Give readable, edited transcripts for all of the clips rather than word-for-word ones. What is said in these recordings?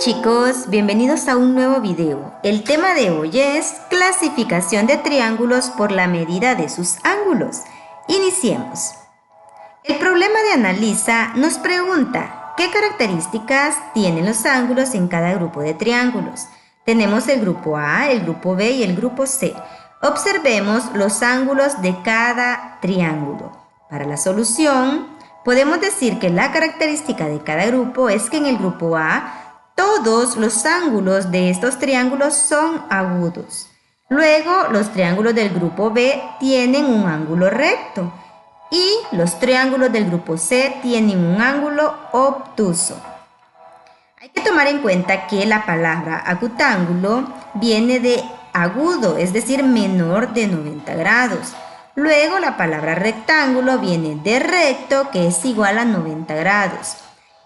Chicos, bienvenidos a un nuevo video. El tema de hoy es clasificación de triángulos por la medida de sus ángulos. Iniciemos. El problema de Analiza nos pregunta ¿qué características tienen los ángulos en cada grupo de triángulos? Tenemos el grupo A, el grupo B y el grupo C. Observemos los ángulos de cada triángulo. Para la solución, podemos decir que la característica de cada grupo es que en el grupo A todos los ángulos de estos triángulos son agudos. Luego, los triángulos del grupo B tienen un ángulo recto y los triángulos del grupo C tienen un ángulo obtuso. Hay que tomar en cuenta que la palabra acutángulo viene de agudo, es decir, menor de 90 grados. Luego, la palabra rectángulo viene de recto, que es igual a 90 grados.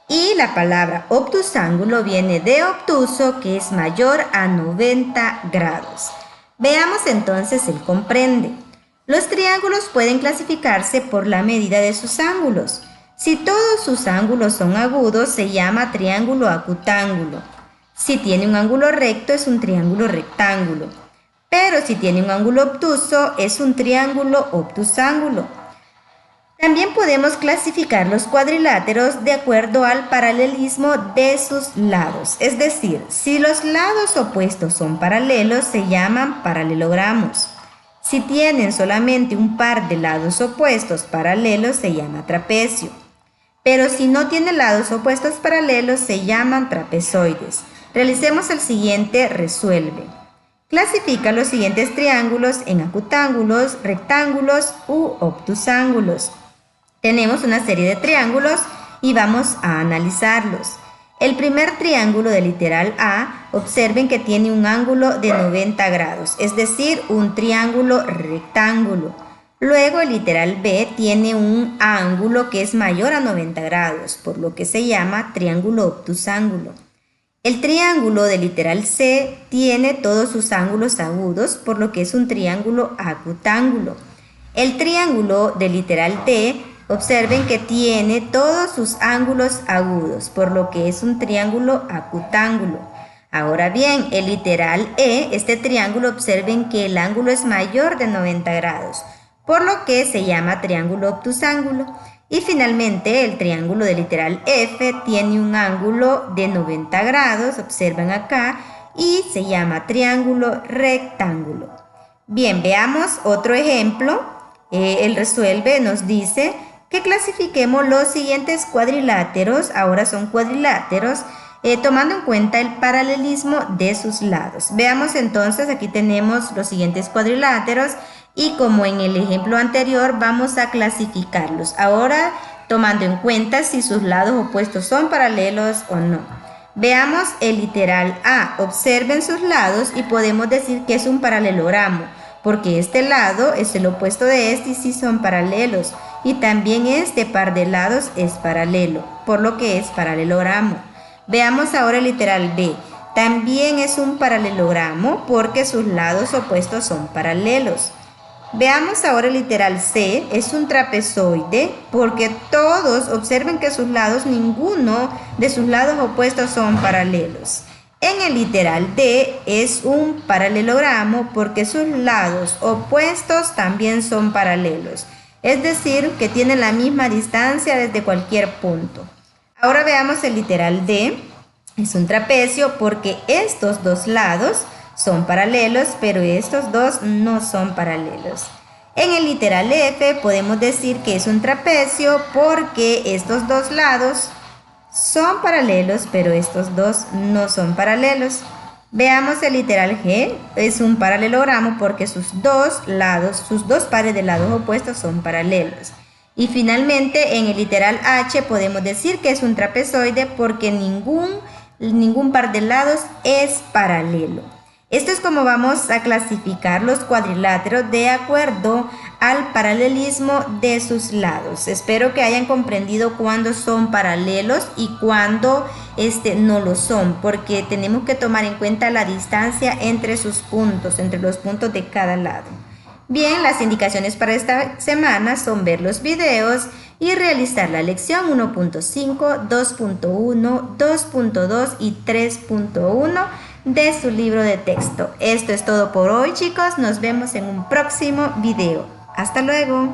Y la palabra obtusángulo viene de obtuso, que es mayor a 90 grados. Veamos entonces el comprende. Los triángulos pueden clasificarse por la medida de sus ángulos. Si todos sus ángulos son agudos, se llama triángulo acutángulo. Si tiene un ángulo recto, es un triángulo rectángulo. Pero si tiene un ángulo obtuso, es un triángulo obtusángulo. También podemos clasificar los cuadriláteros de acuerdo al paralelismo de sus lados. Es decir, si los lados opuestos son paralelos, se llaman paralelogramos. Si tienen solamente un par de lados opuestos paralelos, se llama trapecio. Pero si no tienen lados opuestos paralelos, se llaman trapezoides. Realicemos el siguiente resuelve. Clasifica los siguientes triángulos en acutángulos, rectángulos u obtusángulos. Tenemos una serie de triángulos y vamos a analizarlos. El primer triángulo del literal A, observen que tiene un ángulo de 90 grados, es decir, un triángulo rectángulo. Luego el literal B tiene un ángulo que es mayor a 90 grados, por lo que se llama triángulo obtusángulo. El triángulo del literal C tiene todos sus ángulos agudos, por lo que es un triángulo acutángulo. El triángulo del literal D, observen que tiene todos sus ángulos agudos, por lo que es un triángulo acutángulo. Ahora bien, el literal E, este triángulo, observen que el ángulo es mayor de 90 grados, por lo que se llama triángulo obtusángulo. Y finalmente, el triángulo del literal F tiene un ángulo de 90 grados, observen acá, y se llama triángulo rectángulo. Bien, veamos otro ejemplo. El resuelve nos dice que clasifiquemos los siguientes cuadriláteros, ahora son cuadriláteros, tomando en cuenta el paralelismo de sus lados. Veamos entonces, aquí tenemos los siguientes cuadriláteros y como en el ejemplo anterior vamos a clasificarlos. Ahora tomando en cuenta si sus lados opuestos son paralelos o no. Veamos el literal A, observen sus lados y podemos decir que es un paralelogramo, porque este lado es el opuesto de este y sí son paralelos. Y también este par de lados es paralelo, por lo que es paralelogramo. Veamos ahora el literal B. También es un paralelogramo porque sus lados opuestos son paralelos. Veamos ahora el literal C. Es un trapezoide porque todos, observen que sus lados, ninguno de sus lados opuestos son paralelos. En el literal D es un paralelogramo porque sus lados opuestos también son paralelos. Es decir, que tienen la misma distancia desde cualquier punto. Ahora veamos el literal D. Es un trapecio porque estos dos lados son paralelos, pero estos dos no son paralelos. En el literal F podemos decir que es un trapecio porque estos dos lados son paralelos, pero estos dos no son paralelos. Veamos el literal G, es un paralelogramo porque sus dos pares de lados opuestos son paralelos. Y finalmente en el literal H podemos decir que es un trapezoide porque ningún par de lados es paralelo. Esto es como vamos a clasificar los cuadriláteros de acuerdo al paralelismo de sus lados. Espero que hayan comprendido cuándo son paralelos y cuándo no lo son, porque tenemos que tomar en cuenta la distancia entre sus puntos, entre los puntos de cada lado. Bien, las indicaciones para esta semana son ver los videos y realizar la lección 1.5, 2.1, 2.2 y 3.1 de su libro de texto. Esto es todo por hoy, chicos. Nos vemos en un próximo video. Hasta luego.